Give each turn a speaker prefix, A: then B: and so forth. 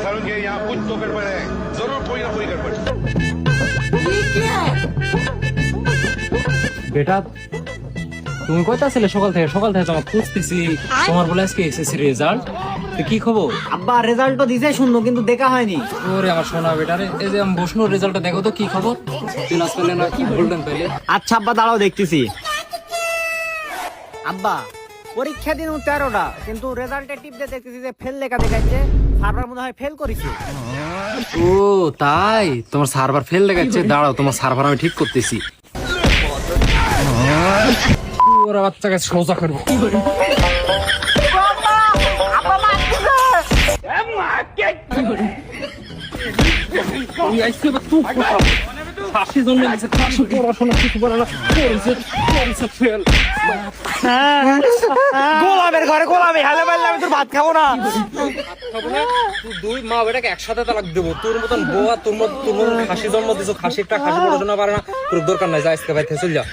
A: सालों के यहाँ कुछ तो गड़बड़ है, जरूर कोई ना कोई गड़बड़।
B: বেটা তুমি কইতা ছিলে সকাল থেকে তোমার খুঁজতেছি তোমার বলে আজকে এসএসসি রেজাল্ট কি খবর?
C: আব্বা রেজাল্ট তো দিছে শুনলো কিন্তু দেখা হয়নি।
B: ওরে আমার সোনা বেটারে, এই যে আমি বসনো রেজাল্টটা দেখো তো কি খবর, ক্লাস পেলে না কি গোল্ডেন পেলে?
C: আচ্ছা আব্বা দাঁড়াও দেখতেছি। আব্বা পরীক্ষা দিন 13টা কিন্তু রেজাল্টে টিপ দিয়ে দেখতেছি যে ফেল লেখা দেখাচ্ছে, সার্ভার মনে হয় ফেল করেছে।
B: ও তাই, তোমার সার্ভার ফেল দেখাচ্ছে, দাঁড়াও তোমার সার্ভার আমি ঠিক করতেছি। ওরা বাচ্চাকে সোজা করবো।
C: গোলামের ঘরে গোলামি হালে পারলে আমি তোর ভাত খাবো না।
B: দুই মা বেটাকে একসাথে তালাক দেবো, তোর মতন বউ আর তোর মতন খাসি জন্ম দিছো, খাসি একটা খাসি পড়াশোনা পারে না, তোর দরকার নাই, যা আজকে ভাই চল যা।